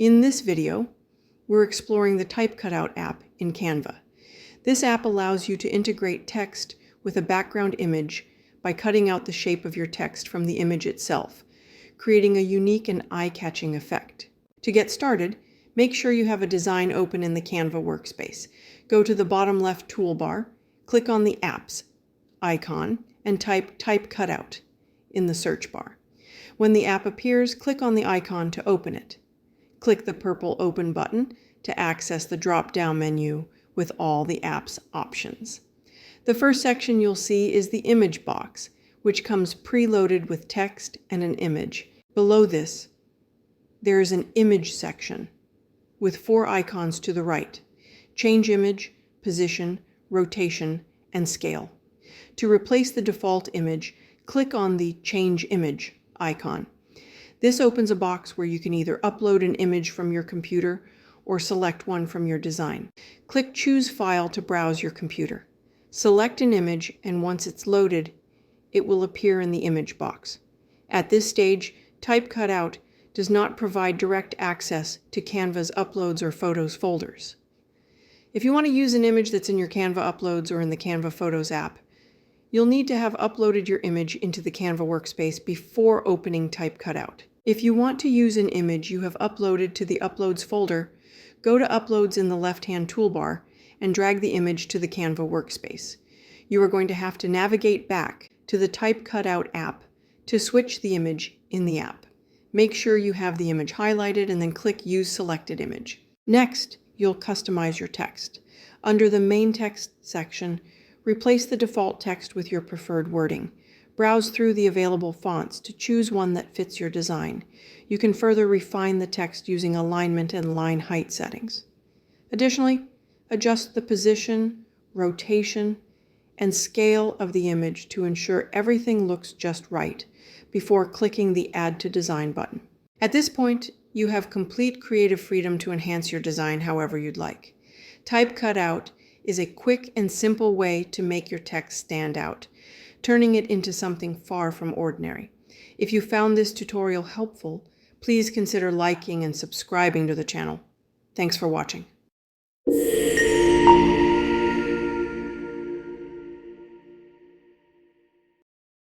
In this video, we're exploring the TypeCutOut app in Canva. This app allows you to integrate text with a background image by cutting out the shape of your text from the image itself, creating a unique and eye-catching effect. To get started, make sure you have a design open in the Canva workspace. Go to the bottom left toolbar, click on the Apps icon, and type TypeCutOut in the search bar. When the app appears, click on the icon to open it. Click the purple Open button to access the drop-down menu with all the app's options. The first section you'll see is the image box, which comes preloaded with text and an image. Below this, there is an image section with 4 icons to the right: change image, position, rotation, and scale. To replace the default image, click on the Change Image icon. This opens a box where you can either upload an image from your computer or select one from your design. Click Choose File to browse your computer. Select an image, and once it's loaded, it will appear in the image box. At this stage, TypeCutOut does not provide direct access to Canva's Uploads or Photos folders. If you want to use an image that's in your Canva Uploads or in the Canva Photos app, you'll need to have uploaded your image into the Canva workspace before opening TypeCutOut. If you want to use an image you have uploaded to the Uploads folder, go to Uploads in the left-hand toolbar and drag the image to the Canva workspace. You are going to have to navigate back to the TypeCutOut app to switch the image in the app. Make sure you have the image highlighted and then click Use Selected Image. Next, you'll customize your text. Under the Main Text section, replace the default text with your preferred wording. Browse through the available fonts to choose one that fits your design. You can further refine the text using alignment and line height settings. Additionally, adjust the position, rotation, and scale of the image to ensure everything looks just right before clicking the Add to Design button. At this point, you have complete creative freedom to enhance your design however you'd like. TypeCutOut is a quick and simple way to make your text stand out, turning it into something far from ordinary. If you found this tutorial helpful, please consider liking and subscribing to the channel. Thanks for watching.